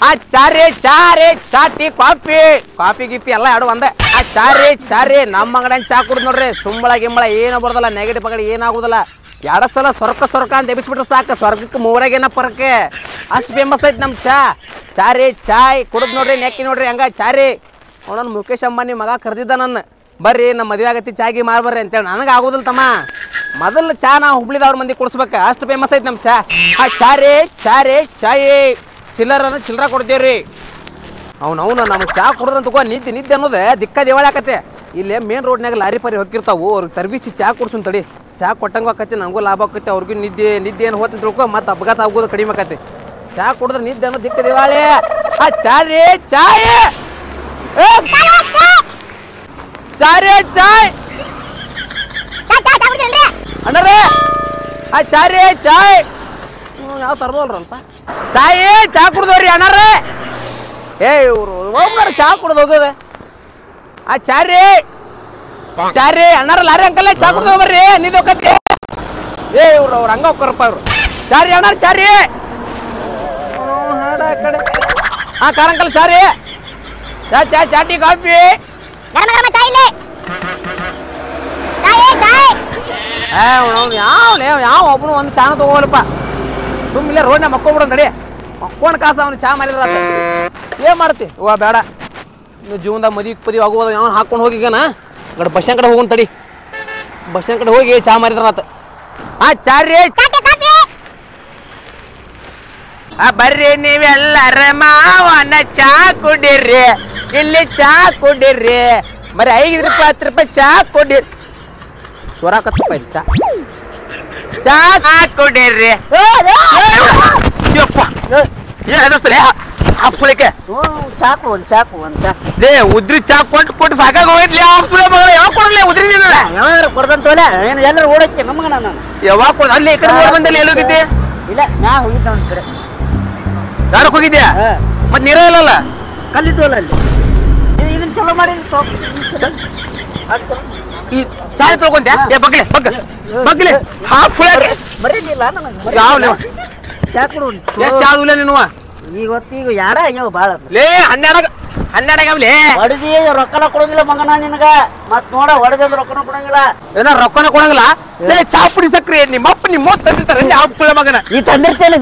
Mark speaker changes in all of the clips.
Speaker 1: ಆ ಚಾರಿ ಚಾರಿ ಚಾಟಿ ಕಾಫಿ ಗಿಫಿ ಎಲ್ಲ ಎರಡು ಒಂದೇ. ಆ ಚಾರಿ ನಮ್ಮ ಅಂಗಡಿ ಚಾ ಕುಡ್ದು ನೋಡ್ರಿ. ಸುಂಬಳ ಗಿಂಬಳ ಏನು ಬರೋದಲ್ಲ, ನೆಗಡಿ ಪಗಡಿ ಏನಾಗುದಿಲ್ಲ. ಎರಡು ಸಲ ಸ್ವರ್ಗ ಅಂತ ಎಬ್ಬಿಸ್ಬಿಟ್ರೆ ಸಾಕು. ಸ್ವರ್ಗಕ್ಕೆ ಮೂರಾಗೇನ ಪರಕ್ಕೆ ಅಷ್ಟು ಫೇಮಸ್ ಐತಿ ನಮ್ಮ ಚಾರಿ ಚಾಯ್ ಕುಡಿದ್ ನೋಡ್ರಿ. ನೆಕ್ಕಿ ನೋಡ್ರಿ ಹಂಗ ಚಾರಿ. ಅವನನ್ನು ಮುಖೇಶ್ ಅಂಬಾನಿ ಮಗ ಕರೆದಿದ್ದ ನನ್ನ, ಬರ್ರಿ ನಮ್ಮ ಮದುವೆ ಆಗತ್ತಿ ಚಾಗಿ ಮಾಡ್ಬರ್ರಿ ಅಂತೇಳಿ. ನನಗೆ ಆಗೋದಿಲ್ಲ ತಮ್ಮ. ಮೊದಲು ಚಾ ನಾವು ಹುಬ್ಳಿದವ್ರ ಮಂದಿ ಕುಡಿಸ್ಬೇಕು, ಅಷ್ಟು ಫೇಮಸ್ ಐತಿ ನಮ್ಮ ಚಾ. ಆ ಚಾರಿ ಚಾಯ್ ಚಿಲ್ಲರ ಕೊಡ್ತೇವ್ರಿ. ಅವನು ನಮ್ಗೆ ಚಾ ಕುಡಿದ್ರಂತ ತಗೋ ನಿದ್ದೆ ಅನ್ನೋದು ದಿಕ್ಕ ದೇವಾಳಿ ಆಕತ್ತೆ. ಇಲ್ಲೇ ಮೇನ್ ರೋಡ್ನಾಗ ಲಾರಿ ಪಾರಿ ಹೋಗಿರ್ತಾವು, ಅವ್ರಿಗೆ ತರ್ಬಿಸಿ ಚಾ ಕುಡ್ಸುನ್ ತಡಿ. ಚಾ ಕೊಟ್ಟಂಗೆ ಆಕತಿ, ನನಗೂ ಲಾಭ ಆಕತಿ, ಅವ್ರಿಗೂ ನಿದ್ದೆ ಏನು ಹೋಗ್ತೀನಿ ತಿಳ್ಕೊ. ಮತ್ತು ಅಪಘಾತ ಆಗೋದು ಕಡಿಮೆ ಆಕತಿ. ಚಾ ಕುಡಿದ್ರೆ ನಿದ್ದೆ ಅನ್ನೋ ದಿಕ್ಕ ದೇವಾಳಿ. ಆ ಚಾರಿ ಚಾಯ್ ಅಣ್ಣರೇ, ಆ ಚಾರಿ ಚಾಯ್ ಯಾವ ತರ್ಬೋಲ್ರಲ್ಪ. ಚಾ ಕುಡ್ದವ್ರಿ ಅಣ್ಣರೇ. ಇವ್ರು ಹೋಗ್ಬಾರ ಚಾ ಕುಡ್ದು ಹೋಗೋದ. ಆ ಚಾರಿ ಅಣ್ಣರ ಲಾರಿ ಅಂಕಲ್ ಚಾ ಕುಡ್ದು ಹೋಗ್ಬರ್ರಿ, ನಿಂದು ಹೋಗತ್ತಿ. ಇವ್ರು ಅವ್ರು ಹಂಗ ಹೋಗ್ತಾರಪ್ಪ ಇವ್ರು. ಚಾರಿ ಅಣ್ಣರ ಚಾರಿ ಹಾಡ ಕಡೆ. ಹಾ ಕಾರಂಕಲ್ ಚಾರಿ ಚಾಟಿ ಕಾಫಿ ಯಾವ ಒಬ್ಬನು ಒಂದು ಚಾನ ತಗೋಲಪ್ಪ. ಸುಮ್ಮನೆ ರೋಡ್ನ ಮಕ್ಕೋಬಿಡೋನ್ ತಡಿ. ಮಕ್ಕೊಂಡ್ ಕಾಸ ಅವ್ನು ಚಾ ಮಾಡಿದ್ರ ಏನ್ ಮಾಡ್ತಿ? ಬೇಡ ನೀವು ಜೀವನದಾಗ ಮದುವೆ ಆಗೋದು ಯಾವ ಹಾಕೊಂಡು ಹೋಗಿಗನ ಗಡ ಬಸ್ಸನ್ ಕಡೆ ಹೋಗೋನ್ ತಡಿ. ಬಸ್ಸನ್ ಕಡೆ ಹೋಗಿ ಚಾ ಮಾಡಿದ್ರ ಆತ. ಆ ಚಾರಿ ಬರ್ರಿ ನೀವೆಲ್ಲರ ಮಾವನ ಚಾ ಕುಡಿರ್ರಿ, ಇಲ್ಲಿ ಚಾ ಕುಡಿರ್ರಿ. ಬರೀ 5 ರೂಪಾಯಿ 10 ರೂಪಾಯಿ ಚಾ ಕುಡಿರಿ. ಸೋರಾಕತ್ತಪ್ಪ ಇದು ಚಾ ಕುಡಿರ್ರಿ. ಹಾಪ್ಸುಳಿಕೆ ಚಾಕು ಅಂತ ಉದ್ರಿ ಚಾ ಕೊಟ್ಟು ಸಾಕಾಗ ಹೋಯ್ಲಿ. ಹಾಪ್ಸುಳೆ ಮಗಳ ಯಾವಾಗ ಕೊಡಲಿ ಉದ್ರಿ ಯಾವಾಗ ಕೊಡ್ದಂತೋಲೆ ಏನು ಎಲ್ಲರೂ ಓಡಕ್ಕೆ ನಮಗ ನಾನು ಯಾವಾಗ ಕೊಡ ಅಲ್ಲಿ ಈ ಕಡೆ ಬಂದಲ್ಲಿ ಎಲ್ಲಿ ಹೋಗಿದ್ದೆ? ಇಲ್ಲ ನಾ ಹೋಗಿದ್ದೆ ಒಂದು ಕಡೆ. ಯಾರಕ್ಕೆ ಹೋಗಿದ್ಯಾ? ಮತ್ತೆ ನೀರ ಇಲ್ಲಲ್ಲ ಕಲ್ಲಿದ್ದವಲ್ಲ ಅಲ್ಲಿ. ಇದನ್ನ ಚಲೋ ಮಾಡಿ ಚಾ ತೊಗೊಂಡ್ಯಾ? ಬಗ್ಲಿ ಹಾಪ್ಸುಳೆ ಮರೀಲಿಲ್ಲ ನನಗೆ. ಯಾವ ಚಾ ಕೊಡು ಎಷ್ಟು ಚಾ ಇಲ್ಲ ನೀನು ಈಗ ಯಾರ ಅಯ್ಯೋ ಭಾಳ ಲೇ 12 ಹೊಡೆದಿ ರೊಕ್ಕನ ಕೊಡಂಗಿಲ್ಲ ಮಗನ ನಿನಗ. ಮತ್ ನೋಡ ಹೊಡೆದ ರೊಕ್ಕನ ಕೊಡಂಗಿಲ್ಲ. ಏನ ರೊಕ್ಕನ ಕೊಡಂಗಿಲ್ಲ? ಲೇ ಚಾ ಪುಡಿ ಸಕ್ರಿ ನಿಮ್ಮಪ್ಪ ನಿಮ್ಮ ತಂದಿರ್ತಾರೆ ಹಾಪ್ಸುಳೆ ಮಗನ. ಈ ತಂದಿರ್ತೇನೆ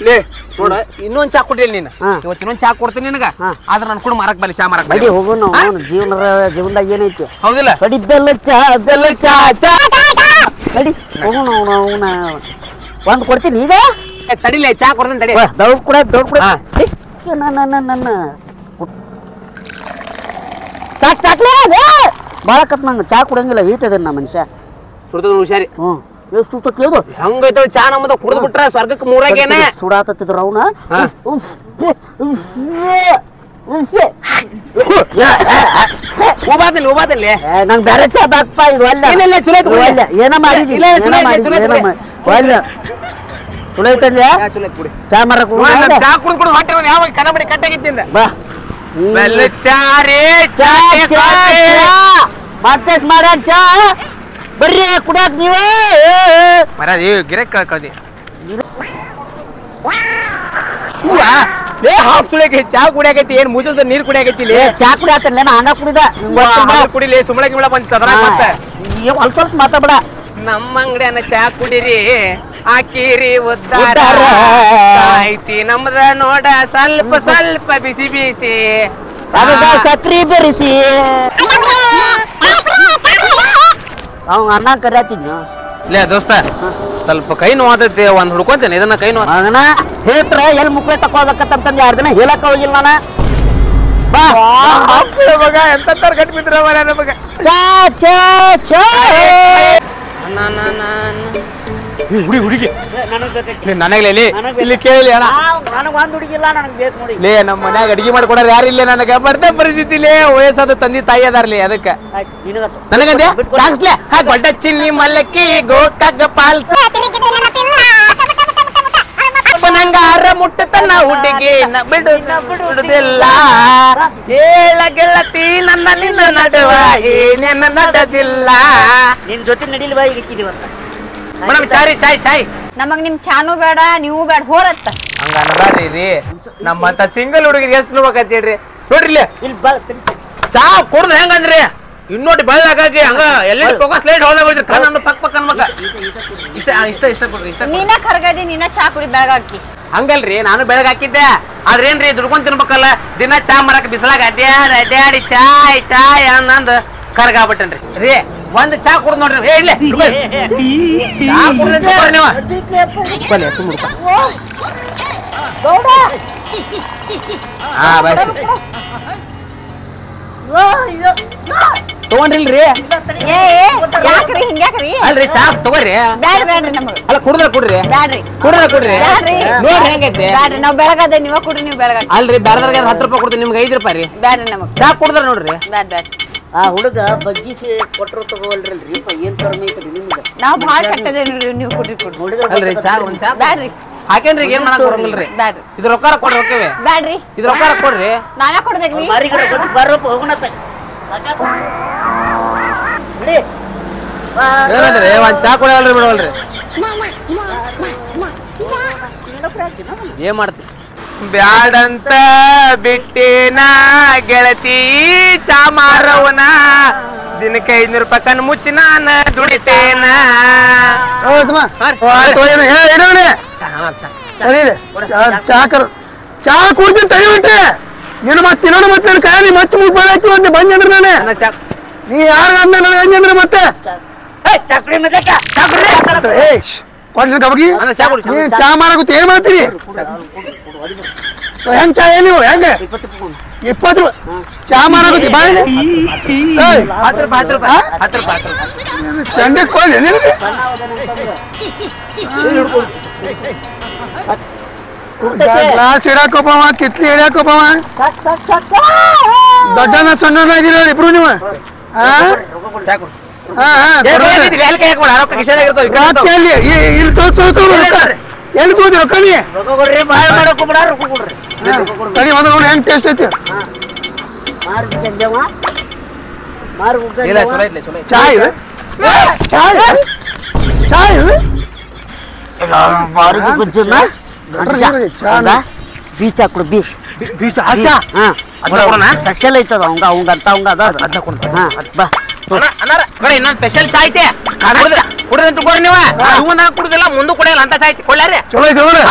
Speaker 1: ಲೇ ನೋಡ ಇನ್ನೊಂದ್ ಚಾ ಕೊಟ್ಟಿಲ್ಲ ನೀನು. ಇವತ್ತು ಇನ್ನೊಂದ್ ಚಾ ಕೊಡ್ತೀನಿ ನಿನಗ. ಆದ್ರೆ ನನ್ ಕೂಡ ಮಾರಕ್ ಬಲ್ಲಿ ಚಾ ಮಾರಕ್ ಬಲ್ಲಿ ಹೋಗೋಣ. ಜೀವನದಾಗ ಏನೈತಿ ಹೌದಿಲ್ಲ? ಕಡಿ ಬೆಲ್ಲ ಚಾ ಕಡಿ ಹೋಗೋಣ. ಅವನ ಒಂದ್ ಕೊಡ್ತೀನಿ ಈಗ. ತಡಿಲೇ ಚಾ ಕೊಡ್ತೀನಿ ತಡಿ. ದೌಡ್ ಕೂಡ ನನ್ನ ಚಾಕ್ಲೇ ಭಾಳ ಕತ್ ನಂಗೆ ಚಾ ಕುಡಂಗಿಲ್ಲ. ಈಟದ ನಾ ಮನುಷ್ಯ ಸುಡ್ತದ ಹುಷಾರಿ. ಸುತ್ತಕ್ಲೇದು ಹಂಗೈತವ ಚಾ ನಮ್ಮದ ಕುಡ್ದು ಬಿಟ್ರ ಸ್ವರ್ಗಕ್ಕೆ ಮೂರಾಗೇನೆ ಸುಡಾತತ್ತಿದ್ರು ಅವನ. ಹೋಗ್ಬಾದಲ್ಲಿ ನಂಗೆ ಬೇರೆ ಚಾ ಬಾಕ್ಪ. ಇದು ಅಲ್ಲ ಚಲೋ ಏನ ಮಾಡಿದಿ ಒಲ್ಲ ಚಲೋ ಐತಂದ್ರೆ ಚಾ ಮಾರಕ್ ಚಾ ಕುಡ್ದು ಹೊಟ್ಟೆ ಯಾವಾಗ ಕನಬಡಿ ಕಟ್ಟಾಗಿತ್ತಿಂದ ಬಾ ಮತ್ತೆ ಮಾಡ ಚಾ ಬರ್ರಿ ಕುಡಿಯಾಕ ನೀವೇ ಮರ ಗಿರಕ್ ಕಳ್ದಿ ಹಾಪ್ಸುಳಿಗೆ ಚಾ ಕುಡಿಯಾಕೈತಿ. ಏನ್ ಮುಜಲ್ದ ನೀರ್ ಕುಡಿಯಾಕೈತಿ? ಚಾ ಕುಡಿಯಾತಲ್ಲ ಹಂಗ ಕುಡಿದ ಕುಡಿಲಿ ಸುಮ್ಮನೆ ಗಿಮ್ಮಳ ಬಂತದ್ರ ಮತ್ತೆ ಸ್ವಲ್ಪ ಮಾತಾಡ. ನಮ್ಮ ಅಂಗಡಿಯನ್ನ ಚಾ ಕುಡಿರಿ ಹಾಕಿರಿ ಉದ್ದಾರ ಐತಿ ನಮ್ದ ನೋಡ ಸ್ವಲ್ಪ ಬಿಸಿ ಸಕ್ರಿ ಬೆರೆಸಿ ಅವ್ ಅನ್ನ ಕರಿಯಾತಿದ್ನ. ಲೇ ದೋಸ್ತ ಸ್ವಲ್ಪ ಕೈ ನೋವಾದೈತಿ, ಒಂದ್ ಹುಡ್ಕೊಂತೇನೆ ಇದನ್ನ ಕೈ ನೋವನ ಹೇಳ್ತ್ರ ಎಲ್ಲಿ ಮುಕ್ಳೆ ತಕೋದಕ್ಕಂತಂದು 2 ದಿನ ಹೇಳಕ್ ಹೋಗಿಲ್ಲ ನಾನು. ಮಗ ಎಂತ ಗಟ್ಟಿ ಬಿದ್ರ ನಮಗ ಹುಡುಗಿ ನನಗೆ ಇಲ್ಲಿ ಕೇಳಿ ಅಣ್ಣ ನನಗೆ ಒಂದ್ ಹುಡುಗಿಲ್ಲ ನನಗೆ ಬೇಕು ನೋಡಿ. ಲೇ ನಮ್ಮ ಮನ್ಯಾಗ ಅಡಿಗೆ ಮಾಡ್ಕೊಡಾರ ಯಾರಿಲ್ಲ ನನಗೆ ಬರ್ದೇ ಪರಿಸ್ಥಿತಿ. ಲೇ ವಯಸ್ಸಾದ ತಂದೆ ತಾಯಿ ಅದಾರ್ಲಿ ಅದಕ್ಕೆ ನನಗಂದೆ ಥ್ಯಾಂಕ್ಸ್ಲೇ. ಗೊಡ್ಡ ಚಿನ್ನಿ ಮಲ್ಲಕ್ಕಿ ಗೋಟಗ ಪಾಲ್ಸ ನಂಗಾರ ಮುಟ್ಟತನ ಹುಡುಗಿ ಬಿಡುದಿಲ್ಲ. ಹೇಳ ಗೆಳತಿ ನನ್ನ ನಿನ್ನ ನಡುವ ಏನೇನ ನಡೆದಿಲ್ಲ. ನಿನ್ ಜೊತೆ ನಡಿಲ್ವಾ ಈಗ ಮೇಡಮ್ ಚಾಯ್
Speaker 2: ನಮಗ್ ನಿಮ್ ಚಾನು ಬೇಡ ನೀವು ಬೇಡ ಹೋರತ್ತ
Speaker 1: ಹಂಗ ಅನ್ನದಾರಿ ರೀ ನಮ್ಮಂತ ಸಿಂಗಲ್ ಹುಡುಗಿಗೆ ಎಷ್ಟು ನೋಡ್ಬೇಕಂತ ಹೇಳ್ರಿ ನೋಡ್ರಿ ಇಲ್ಲಿ ಚಾ ಕುಡ್ದು ಹೆಂಗಂದ್ರಿ ಇನ್ನೋಟಿ ಬೆಳಗಾಕಿ ಹಂಗ ಎಲ್ಲ ಫೋಕಸ್ ಲೈಟ್ ಹೋದಾಗ ಹೋದ್ರಿ ಕಣ್ಣನ್ನು ಪಕ್ ಪಕ್ ಅನ್ಬೇಕ ಇಷ್ಟ ಕೊಡ್ರಿ ಇಷ್ಟ
Speaker 2: ನೀನ ಕರ್ಗದಿ ನೀನ ಚಾ ಕುಡಿ ಬೆಳಗಾಕಿ
Speaker 1: ಹಂಗಲ್ರಿ ನಾನು ಬೆಳಗ್ ಹಾಕಿದ್ದೆ ಆದ್ರೇನ್ರಿ ದುಡ್ಕೊಂಡ್ ತಿನ್ಬೇಕಲ್ಲ ದಿನ ಚಾ ಮಾಡಕ್ ಬಿಸಲಾಗ ಅಡ್ಯಾಡಿ ಚಾಯ್ ಚಾಯ್ ಅನ್ನಂದ್ ಕರ್ಗಾಬಿಟ್ಟನ್ರಿ ರೀ ಒಂದ್ ಚಾ ಕುಡ್ದು ನೋಡ್ರಿ ಇಡ್ಲಿ ಚಾ ಕುಡ್ದು ನೀವು ಹಾ ಬಾಯ್ ತಗೊಂಡ್ರಿಲ್ರಿ
Speaker 2: ಯಾಕ್ರಿ ಹಿಂಗ್ಯಾಕ್ರಿ
Speaker 1: ಅಲ್ರಿ ಚಾ ತಗೋರಿ
Speaker 2: ಬ್ಯಾಡ್ರಿ ನಮಗ್
Speaker 1: ಅಲ್ಲ ಕುಡ್ದ್ರ ಕುಡ್ರಿ
Speaker 2: ಬ್ಯಾಡ್ರಿ
Speaker 1: ಕುಡ್ರಿ ನೋಡ್ರಿ ಹೆಂಗೈತಿ
Speaker 2: ಬ್ಯಾಡ್ರಿ ನಾವ್ ಬೆಳಗದೆ ನೀವ ಕುಡ್ರಿ ನೀವು ಬೆಳಗಾಕಿ
Speaker 1: ಅಲ್ರಿ ಬ್ಯಾರದ್ರಾಗ 10 ರೂಪಾಯಿ ಕೊಡ್ತೀನಿ ನಿಮ್ಗೆ 5 ರೂಪಾಯಿ ರೀ
Speaker 2: ಬ್ಯಾಡ್ರಿ ನಮಗ್
Speaker 1: ಚಾ ಕುಡ್ದ್ರ ನೋಡ್ರಿ
Speaker 2: ಬ್ಯಾಡ್
Speaker 3: ಆ ಹುಡುಗ ಬಗ್ಗಿಸಿ ಕೊಟ್ಟರು ತಗೋಲ್ರಲ್ರಿ ಏನ್ ಕರ್ಮ ಐತ್ರಿ ನಿಮ್ಗೆ
Speaker 2: ನಾವ್ ಭಾಳ ಕಟ್ಟದೆ ನೀವು ಕುಡ್ರಿ ಕುಡ್ರಿ
Speaker 1: ಅಲ್ರಿ ಚಾ ಒಂದ್ ಚಾ
Speaker 2: ಬ್ಯಾಡ್ರಿ
Speaker 1: ಹಾಕೇನ್ರಿ ಏನ್ ಮಾಡಕ್ ಬರಂಗಿಲ್ರಿ
Speaker 2: ಬ್ಯಾಡ್ರಿ
Speaker 1: ಇದ್ರ ರೊಕ್ಕ ಕೊಡ್ರಿ ಓಕೆವೆ
Speaker 2: ಬ್ಯಾಡ್ರಿ
Speaker 1: ಇದ್ರ ರೊಕ್ಕ ಕೊಡ್ರಿ
Speaker 2: ನಾನಾ ಕೊಡ್ಬೇಕ್ರಿ
Speaker 3: ಮಾರಿಗರ ಬಂದು ಬರಪ್ಪ ಹೋಗೋಣತ್ತ ಬಿಡಿ
Speaker 1: ಏನಂದ್ರಿ ಒಂದ್ ಚಾ ಕುಡಿಯಲ್ರಿ ಬಿಡವಲ್ರಿ ಏನ್ ಮಾಡ್ತಿ ಬ್ಯಾಡಂತ ಬಿಟ್ಟಿನ ಗೆಳತಿ ಚಾ ಮಾರವನ ದಿನಕ್ಕೆ 500 ರೂಪಾಯಿ ಕಣ್ ಮುಚ್ಚಿ ನಾನ ದುಡಿತೇನ
Speaker 4: ಚಾ ಕುಡ್ತೀನಿ ತಡಿಬಿಟ್ರೆ ನೀನು ಮತ್ತೆ ಇನ್ನೊಂದು ಮತ್ತೆ ನನ್ನ ಕೈ ಮಚ್ಚ ಮುಗ್ಬಾರ ಆಯ್ತು ಅಂತ ಬಂದ್ರೆ ನಾನೇ ನೀ ಯಾರು ಅಂದ ನನಗೆ ಹೆಂಗಂದ್ರೆ ಮತ್ತೆ ಕೊಡ್ಲಿ ಕಬಗಿ ನೀನ್ ಚಾ ಮಾಡಾಕುತ್ತ ಏನ್ ಮಾಡ್ತೀರಿ ಹೆಂಗ್ ಚಾ ಏನ್ ನೀವು ಹೆಂಗ 20 ರೂಪಾಯಿ ಚಾ ಮಾಡಾಕುತ್ತಿ ಬಾ ಚಂಡೆ ಕೊಡ್ಲಿ ಗ್ಲಾಸ್ ಇಡಾಕೋಪವ ಕಿತ್ಲಿ ಇಡಾಕೋಪವ ದೊಡ್ಡನ ಸಣ್ಣದಾಗಿರೋ ಇಬ್ರು ನೀವು ಎಲ್ಲಿ ಕೂದ್ರಿ ರೊಕ್ಕ ನೀ ತಡಿ ಒಂದು ನೋಡಿ ಹೆಂಗ್ ಟೇಸ್ಟ್ ಐತಿ ಚಾಯ್ ಚಾಯ್ ಚಾಯ್
Speaker 3: ಬೀಚ್ ಹಾಕೊಡು ಬೀಚ್ ಸ್ಪೆಷಲ್ ಐತದ ಅವಂಗ ಅವಂಗಂತ ಅವಂಗ ಅದ ಬಾ
Speaker 1: ಇನ್ನೊಂದ್ ಸ್ಪೆಷಲ್ ಚಾ ಐತೆ ಕುಡಿದಂತ ತಗೋರಿ ನೀವು ಇವನ್ನ ಕುಡುದಿಲ್ಲ ಮುಂದೆ ಕುಡಿಯಲ್ಲ ಅಂತ ಚಾ ಐತಿ ಕೊಳ್ಳಾರಿ
Speaker 4: ಚಲೋ ಐತಿ ನೋಡ್ರಿ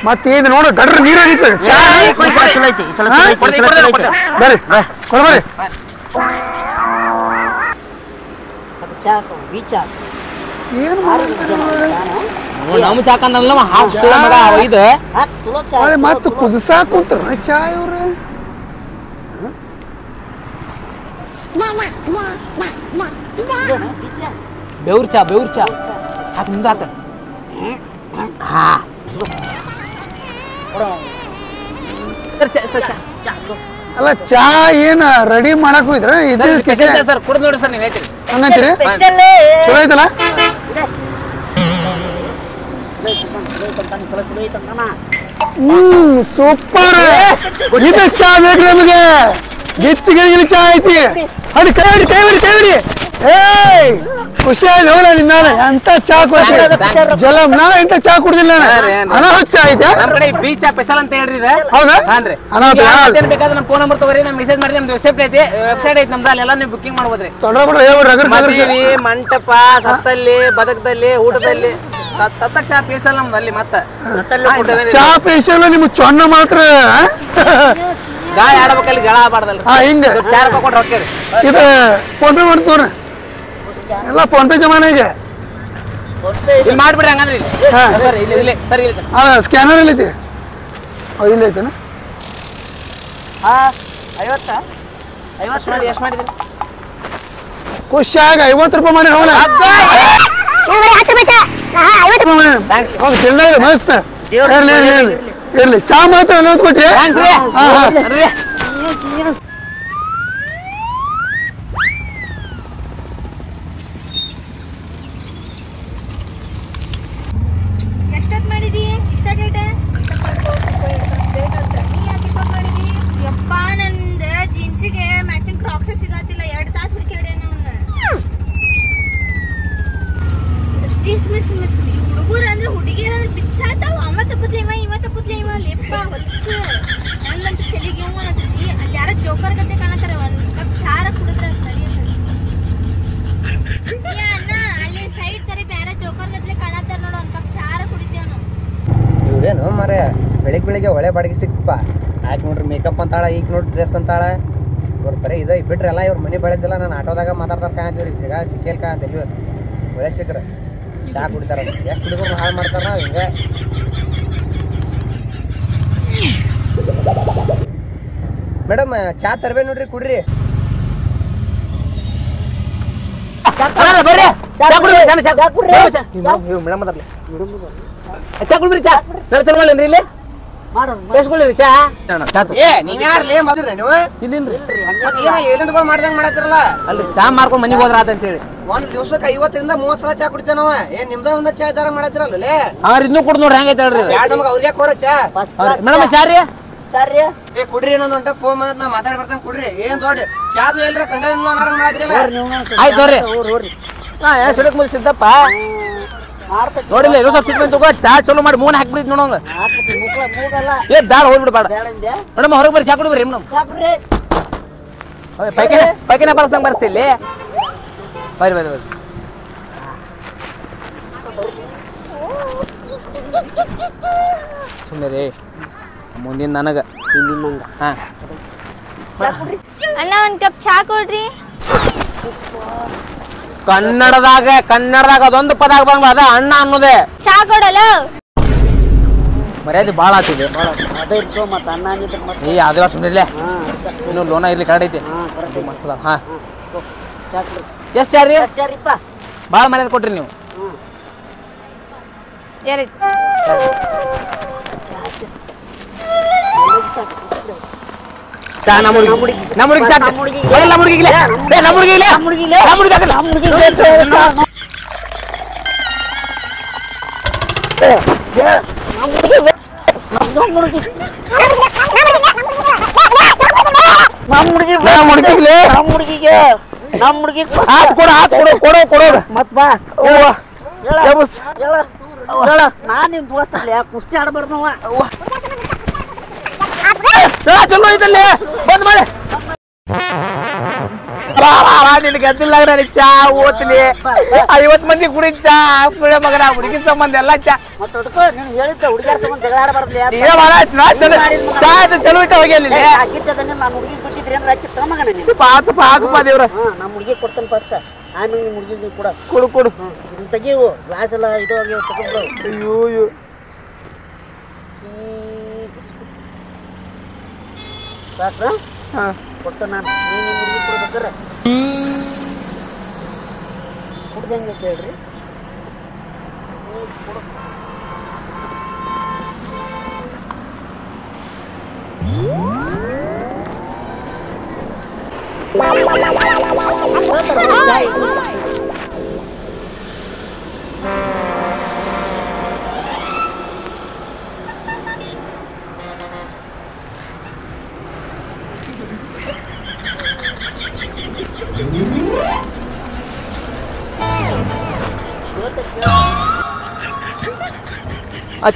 Speaker 4: ಮತ್ತೆ ಇದು ನೋಡ್ರಿ ಗಡ್ರ ನೀರ್ ಹರಿತದೆ ಬರ್ರಿ ಕೊಡ್ಬರ್ರಿ ಏನು
Speaker 1: ನಮ್ಮ ಚಾಕಂದಲ್ಲ ಮಗ ಇದು
Speaker 4: ಮತ್ತೆ ಕುದಿಸಾಕ ಕುಂತ್ರ ಚಾ ಇವ್ರ
Speaker 1: ಬೆವ್ರ ಚಾ ಹಾಕ ಮುಂದೆ ಹಾಕ
Speaker 4: ಅಲ್ಲ ಚಾ ಏನ ರೆಡಿ ಮಾಡಕ್ ಹೋಯ್ತ್ರ
Speaker 1: ಸರ್ ಕುಡ್ದು ನೋಡ್ರಿ ಸರ್ ನೀವು ಹೇಳ್ತೀರಿ
Speaker 4: ಹಂಗಂತೀರಿ ಚಲೋ ಐತಲ್ಲ ಸೂಪರ್ ಇದು ಚಾ ಬೇಕು ನಮಗೆ ಗಿಚ್ಚಿ ಚಾ ಐತಿ ಅದು ಕೈ ಬಿಡಿ ಏಯ್ ಖುಷಿ ಆಯ್ತು ಹೋಗ ನಿನ್ನ ಎಂತ ಚಾ ಕೊಡ್ತೀವಿ ಜಲಂ ನಾ ಎಂತ ಚಾ ಕುಡ್ದಿಲ್ಲ ಅನಾಹುತ ಚಾ ಐತೆ
Speaker 1: ನಮ್ಮ ಕಡೆ ಬೀಚ್ ಚಾ ಸ್ಪೆಷಲ್ ಅಂತ ಹೇಳ್ರಿ
Speaker 4: ಹೌದಾ
Speaker 1: ಹಾನ್ರಿ ಬೇಕಾದ್ರೆ ನಮ್ಮ ಫೋನ್ ನಂಬರ್ ತಗೋರಿ ನಮ್ ಮೆಸೇಜ್ ಮಾಡಿ ನಮ್ದು ವೆಬ್ಸೈಟ್ ಐತಿ ನಮ್ದು ಅಲ್ಲೆಲ್ಲ ನೀವು ಬುಕಿಂಗ್ ಮಾಡ್ಬೋದ್ರಿ ಮದುವೆ ಮಂಟಪ ಸತ್ತಲ್ಲಿ ಬದಕದಲ್ಲಿ ಊಟದಲ್ಲಿ ಸತ್ತಕ್ ಚಾ ಸ್ಪೆಷಲ್ ನಮ್ದು ಅಲ್ಲಿ ಮತ್ತೆ
Speaker 4: ಚಾ ಸ್ಪೆಷಲ್ ನಿಮ್ಗೆ ಚೊನ್ನ ಮಾತ್ರ
Speaker 1: ಗಾಳಿ ಆಡ್ಬೇಕಲ್ಲಿ ಜಳ ಆಗ್ಬಾರ್ದಲ್ರಿ
Speaker 4: ಹಿಂಗ
Speaker 1: 4 ರೂಪಾಯಿ ಕೊಟ್ಟು ಹೋಗ್ತೀರಿ
Speaker 4: ಇದು ಫೋನ್ ಪೇ ಮಾಡ್ತವ್ರಿ ಎಲ್ಲ ಫೋನ್ ಪೇ ಜಮಾನ ಈಗ
Speaker 1: ಇಲ್ಲಿ ಮಾಡ್ಬಿಡ್ರಿ ಹಂಗಂದ್ರೆ ಇಲ್ಲಿ ಸರಿ
Speaker 4: ಸ್ಕ್ಯಾನರ್ ಎಲ್ಲೈತಿ ಇಲ್ಲಿ ಐತನ
Speaker 1: 50 ಎಷ್ಟು ಮಾಡಿದ್ರಿ
Speaker 4: ಖುಷಿಯಾಗ 50 ರೂಪಾಯಿ ಮಾಡಿ ನೋಡ ತಿಂಡ ಮಸ್ತ್ ಇರ್ಲಿ ಚಾ ಮಾತ್ರ 40 ಕೊಟ್ರಿ
Speaker 5: ಎಷ್ಟೊತ್ತು ಮಾಡಿದಿ ಇಷ್ಟಾಗೈತೆ ಯಪ್ಪ ನಂದು ಜೀನ್ಸಿಗೆ ಮ್ಯಾಚಿಂಗ್ ಕ್ರಾಕ್ಸ್ ಸಿಗತ್ತಿಲ್ಲ 2 ತಾಸು ಹುಡುಕ್ಯಾಡ್ಯಾನ ಅವನ್ನ ಹುಡುಗರು ಅಂದ್ರೆ ಹುಡುಗಿಯರ
Speaker 6: ತಿಂಗಳಿಗೆ ಒಳ್ಳೆ ಬಾಡಿಗೆ ಸಿಕ್ತಪ್ಪ. ಆಕೆ ನೋಡ್ರಿ ಮೇಕಪ್ ಅಂತಾಳ, ಈಗ ನೋಡ್ರಿ ಡ್ರೆಸ್ ಅಂತಾಳ. ಇವ್ರು ಬರೀ ಇದು ಬಿಟ್ರೆ ಎಲ್ಲ ಇವ್ರು ಮನೆ ಬೆಳೆದಿಲ್ಲ. ನಾನು ಆಟೋದಾಗ ಮಾತಾಡ್ತಾರ ಕಾಂತೀವ್ರಿ, ಸಿಗ ಸಿಕ್ಕೇಲ್ ಕಾಂತೀವಿ. ಒಳ್ಳೆ ಸಿಕ್ಕ್ರ ಚಾ ಕುಡಿತಾರ. ಎಷ್ಟು ಹುಡುಗರು ಹಾಳು ಮಾಡ್ತಾರ ಹಿಂಗೆ. ಮೇಡಮ್ ಚಾ ತರಬೇ ನೋಡ್ರಿ, ಕುಡ್ರಿ.
Speaker 1: ಬರ್ರಿ ಚಾ ಕುಡ್ರಿ, ಚಾ ಕುಡ್ರಿ. ಮೇಡಮ್ ಮಾತಾಡ್ಲಿ ಚಾ ಕುಡ್ರಿ. ಚಾ ಚಲೋ ಮಾಡೇನ್ರಿ ಇಲ್ಲಿ ಬೇಸ್ಕೊಳ್ಳಿ ಚಾ.
Speaker 6: ಏ ನೀವ್ ಯಾರ್ಲೇ ಮದ್ರಿ ನೀವು ಏಲೆಂಟ್ಗಳು ಮಾಡ್ದಂಗ್ ಮಾಡತ್ತಿರಲ್ಲ.
Speaker 1: ಅಲ್ರಿ ಚಾ ಮಾರ್ಕೊಂಡ್ ಮನಿಗೆ ಹೋದ್ರ ಅಂತ ಹೇಳಿ
Speaker 6: ಒಂದ್ ದಿವ್ಸಕ್ಕೆ 50ರಿಂದ 30 ಸಲ ಚಾ ಕುಡಿತೇವೆ ನಾವ. ಏನ್ ನಿಮ್ದ ಒಂದ ಚಾ ದಾರ ಮಾಡತ್ತಿರಲ್ಲ.
Speaker 1: ಅವ್ರ ಇನ್ನೂ ಕುಡ್ ನೋಡ್ರಿ ಹೆಂಗೈತೆ ಹೇಳ್ರಿ
Speaker 6: ನಮ್ಗೆ ಅವ್ರಿಗೆ ಕೊಡ ಚಾ.
Speaker 1: ಮೇಡಮ್ ಚಾ ರೀ.
Speaker 6: ಏ ಕುಡ್ರಿ ಇನ್ನೊಂದ್ ಹೊಂಟ ಫೋನ್ ಮಾಡತ್ ನಾ ಮಾತಾಡಿ ಬರ್ತಾನೆ. ಕುಡ್ರಿ ಏನ್ ದೊಡ್ಡ ಚಾದು ಎಲ್ರ ಕಂಡ
Speaker 1: ಆಯ್ತು ನೋಡ್ರಿ. ಸಿಡಕ್ ಮುಂದೆ ಸಿದ್ದಪ್ಪ ನೋಡಿಲ್ಲ ಇನ್ನೂ ಸ್ವಲ್ಪ ಸಿಟ್ಟು ತಗೋ. ಚಾ ಚಲೋ ಮಾಡಿ ಮೂನ್ ಹಾಕ್ಬಿಡಿ ನೋಡೋಂಗ. ಏ ಬ್ಯಾಡ ಹೋಗ್ಬಿಡು ಬೇಡ ಮೇಡಮ್. ಹೊರಗೆ ಬರ್ರಿ ಚಾ ಕುಡಿ ಬರ್ರಿ ಮೇಡಮ್. ಪೈಕಿನ ಬರ್ಸ್ದಂಗೆ ಬರ್ಸ್ತಿ ಇಲ್ಲಿ. ಬರ್ರಿ ಬರ್ರಿ ಬರ್ರಿ. ಸುಮ್ಮನೆ ರೀ ಮುಂದಿನ ನನಗ ಹಾ
Speaker 5: ಅಣ್ಣ ಒಂದ್ ಕಪ್ ಚಾ ಕೊಡ್ರಿ.
Speaker 1: ಕನ್ನಡದಾಗ ಅದೊಂದು ಪದ ಬಂದ ಅದ ಅಣ್ಣ ಅನ್ನೋದೇ.
Speaker 5: ಚಾ ಕೊಡಲ್ಲ
Speaker 1: ಮರ್ಯಾದೆ ಭಾಳ ಆಗ್ತಿದೆ. ಏ ಅದು ಸುಮ್ಮನೆ ಇನ್ನು ಲೋನ ಇರ್ಲಿ ಕರೆಕ್ಟ್ ಐತಿ ಮಸ್ತ್ ಅದ. ಹಾ ಎಷ್ಟು ಚಾರ್ ರೀ? ಭಾಳ ಮರ್ಯಾದೆ ಕೊಟ್ರಿ ನೀವು.
Speaker 5: ಎರಡು
Speaker 1: ಚಾ ನಮ್ಮ ಹುಡುಗಿ ಚಾ ನಮ್ಮ ಹುಡುಗಿಗಿಲ್ಲ
Speaker 3: ನಾನ್ ದೋಸ್ತಲ್ಲ ಕುಸ್ತಿ ಆಡ್ಬಾರ್ದವ.
Speaker 1: ಚಲೋ ಐತಲ್ಲಿ ಬಂದ್ ಮಾಡಿ ನಿನ್ ಗದ್ದಿಲ್ಲ ನನಗೆ ಚಾ ಓದ್ತೀನಿ. 50 ಮಂದಿ ಕುಡಿ ಚಾ ಕುಡಿಯ ಮಗನ ಹುಡುಗಿ ಸಂಬಂಧ ಎಲ್ಲ ಚಾ
Speaker 3: ಹೇಳಿದ್ದ ಹುಡುಗಿಯರ ಸಂಬಂಧ ಜಗಳ ಆಡಬಾರ್ದು.
Speaker 1: ಚಾ ಚಲೋ ಇಟ್ಟ ಹೋಗಿ ಅಲ್ಲಿ
Speaker 3: ನಾನು ಹುಡುಗಿ ಕೊಟ್ಟಿದ್ರೆ ಏನಾರ ಮಗನ
Speaker 1: ಪಾಕಪ್ಪ ದೇವ್ರ.
Speaker 3: ನಮ್ಮ ಹುಡುಗಿ ಕೊಡ್ತಾನೆ ಫಸ್ಟ್, ಆಮೇಲೆ ನಿಮ್ಮ ಹುಡುಗಿ ಕೂಡ
Speaker 1: ಕೊಡು ಕೊಡು
Speaker 3: ತೆಗಿವು ಗ್ಲಾಸ್ ಎಲ್ಲ ಇದು ತಗೊಂಡು.
Speaker 1: ಅಯ್ಯೋ
Speaker 3: ಸಾಕ ಕೊಡ್ತಾನೆ ನಾನು. ನೀವು ನಿಮ್ಮ ಹುಡುಗಿ ಕೊಡ್ಬೇಕಾರೆ ಕುಡ್ದಂಗೆ ಹೇಳ್ರಿ.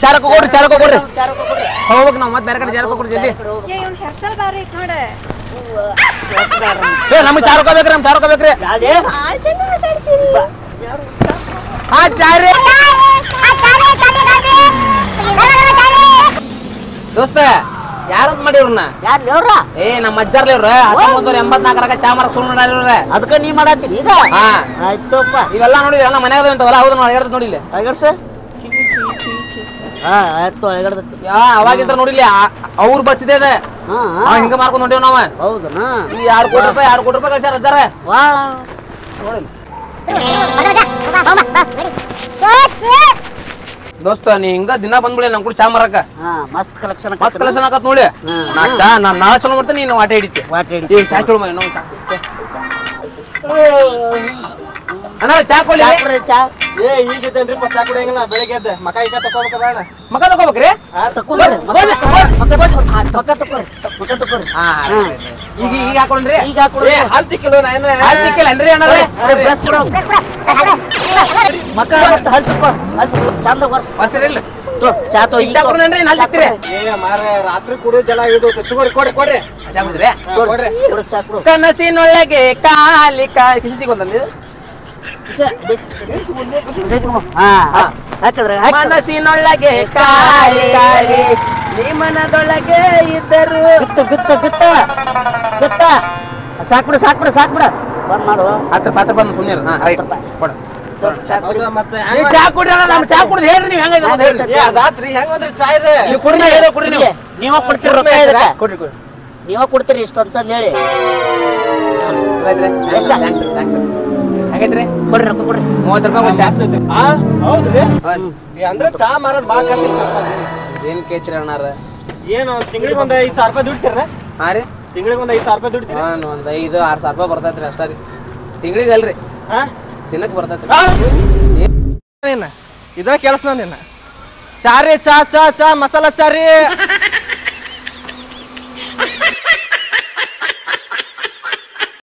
Speaker 1: ಚಾರಕ ಕೊಡ್ರಿ ಹೋಗ್ಬೇಕು ನಾವು ಮತ್ತೆ ಬೇರೆ ಕಡೆ ಚಾರಕ ಕೊಡ್ರಿ ಜಲ್ದಿ.
Speaker 5: ಹೆಸರು ಬಾರಿ ಐತ್ ನೋಡ.
Speaker 1: ನಮ್ಗೆ ಚಾರಕ ಬೇಕ್ರಿ, ನಮ್ ಚಾರಕ ಬೇಕ್ರಿ. ಹಾ ಚಾರಿ ದೋಸ್ತ ಯಾರಂತ ಮಾಡಿವ್ರನ್ನ? ಏ ನಮ್ಮ ಅಜ್ಜಾರ್ಲಿ ಇವ್ರ 1984 ಚಾ ಮಾರಕ್ ಶುರು ಮಾಡಿವ್ರ.
Speaker 3: ಅದಕ್ಕೆ ನೀ ಮಾಡತ್ತೀನಿ ಈಗ.
Speaker 1: ಹಾ
Speaker 3: ಆಯ್ತಪ್ಪ.
Speaker 1: ಇವೆಲ್ಲ ನೋಡಿ ಎಲ್ಲ ಮನ್ಯಾಗ ಇಂತವಲ್ಲ. ಹೌದು ನೋಡಿ ಹೇಳ್ತ ನೋಡಿಲ್ಲ
Speaker 3: ಆಯ್ತು ಅಳಗಡ್ದತ್ತಿ.
Speaker 1: ಅವಾಗಿಂತ ನೋಡಿಲ್ಲ ಅವ್ರು ಬಡ್ಸಿದೆ ಅದ ಹಿಂಗ ಮಾರ್ಕೊಂಡ್ ಹೊಂಟೇವ್ ನಾವ.
Speaker 3: ಹೌದನಾ?
Speaker 1: ಈ 2 ಕೋಟಿ ರೂಪಾಯಿ ಕಳ್ಸ್ಯಾರ ಅಜ್ಜಾರ. ದೋಸ್ತ ನೀ ಹಿಂಗ ದಿನ ಬಂದ್ಬಿಡಿ ನಮ್ ಕೂಡ ಚಾ ಮಾರಕ.
Speaker 3: ಮಸ್ತ್ ಕಲೆಕ್ಷನ್
Speaker 1: ಆಕತ್ ನೋಡಿ. ನಾ ಚಾ ನಾ ಚಲೋ ಮಾಡ್ತೇನೆ, ನೀನು ವಾಟೆ ಹಿಡಿತಿ. ಚಾ ಕೇಳು ಇನ್ನೊಂದು ಚಾ ಅಣ್ಣ. ಚಾ ಕೊಡ್ಲಿ
Speaker 6: ಚಾ. ಏ ಈಗಿದ್ದೇನ್ರಿಪ್ಪ ಚಾ ಕುಡಿಯಂಗಿಲ್ಲ. ಬೆಳಿಗ್ಗೆ ಎದ್ದೆ ಮಕ ಈಗ ತಕೋಬೇಕ ಬೇಡ?
Speaker 1: ಮಕ ತಗೋಬೇಕ್ರಿ. ಈಗ ಹಾಕೊಂಡ್ರಿ
Speaker 3: ಈಗ ಹಾಕೊಂಡ್ರಿ.
Speaker 6: ಹಾಲ್ ತಿಕ್ಕಿಲ್ಲ ನಾನು.
Speaker 1: ಹಾಲ್ ತಿಕ್ಕಿಲ್ಲನ್ರಿ ಅಣ್ಣ?
Speaker 3: ಮಕ ಚಂದ
Speaker 1: ಬರ್ಸಿರಿಲ್ಲ
Speaker 3: ಚಾ ತೋ
Speaker 1: ಚಾ ಕುಡ್ದೇನ್ರಿ ನಾಲ್ ತಿಕ್ತಿರಿ?
Speaker 6: ಏ ಮಾರ್ರೆ ರಾತ್ರಿ ಕುಡಿಯೋ ಜಲ ಇದು ತಗೋರಿ ಕೊಡ್ರಿ.
Speaker 1: ಚಾ ಕುಡಿದ್ರಿ?
Speaker 6: ಕೊಡ್ರಿ
Speaker 3: ಚಾ ಕೊಡು.
Speaker 1: ಕನಸಿನೊಳಗೆ ಕಾಲಿ ಕೃಷಿ ಸಿಗೊಂದಂದಿ
Speaker 3: ಹಾಕಿದ್ರೆ
Speaker 1: ಮನಸ್ಸಿನೊಳಗೆ ಕಾಲಿ
Speaker 6: ಈ ಮನದೊಳಗೆ ಇದ್ದರು
Speaker 3: ಬಿತ್ತ ಸಾಕ್ಬಿಡು ಬಂದ್ ಮಾಡು
Speaker 1: 10 ರೂಪಾಯಿ ಬಂದು ಸುಮ್ಮನೆ ಹಾ ರೈಟ್ ಕೊಡು
Speaker 6: ಮತ್ತೆ
Speaker 1: ನೀವು ಚಾ ಕುಡ್ರಿ ನಮ್ ಚಾ ಕುಡ್ದು ಹೇಳ್ರಿ ನೀವು ಹೆಂಗೈತೆ ಅಂತ ಹೇಳ್ರಿ
Speaker 6: ಅದಾತ್ರಿ ಹೆಂಗ್ ಬಂದ್ರಿ ಚಾ ಇದೆ
Speaker 1: ನೀವು ಕುಡ್ರಿ ಹೇಳೋ ಕುಡ್ರಿ ನೀವು
Speaker 3: ನೀವ ಕೊಡ್ತೀರಿ ರೊಕ್ಕ ಇದಕ್ಕ
Speaker 1: ಕೊಡ್ರಿ
Speaker 3: ನೀವ ಕೊಡ್ತೀರಿ ಇಷ್ಟು ಅಂತಂದ್ ಹೇಳಿ
Speaker 1: ಹೆಂಗೈತ್ರಿ
Speaker 3: ಕೊಡ್ರಿ ರೊಕ್ಕ ಕೊಡ್ರಿ
Speaker 1: 30 ರೂಪಾಯಿ ಒಂದು ಚಾ
Speaker 6: ಹೌದ್ರಿ ಅಂದ್ರೆ ಚಾ ಮಾರೋದ್ ಬಾಳ
Speaker 1: ಏನ್ ಕೇಳ್ತೀರಿ ಅಣ್ಣಾರ
Speaker 6: ಏನು ತಿಂಗಳಿಗೆ ಒಂದ್ 5,000 ರೂಪಾಯಿ ದುಡ್ತೀರ
Speaker 1: ಹಾ ರೀ
Speaker 6: ತಿಂಗಳಿಗೆ ಒಂದ್ 5,000 ರೂಪಾಯಿ ದುಡ್ತೀರ
Speaker 1: ಒಂದ್ 5,000-6,000 ರೂಪಾಯಿ ಬರ್ತೈತ್ರಿ ಅಷ್ಟ ರೀ ತಿಂಗಳಿಗೆ ಅಲ್ರಿ
Speaker 6: ಹಾ
Speaker 1: ತಿನ್ನಕ್ ಬರ್ತೈತ್ರಿ
Speaker 6: ಇದ್ರ ಕೆಲಸ ನಿನ್ನ ಚಾರಿ ಚಾ ಚಾ ಚಾ ಮಸಾಲಾ ಚಾರಿ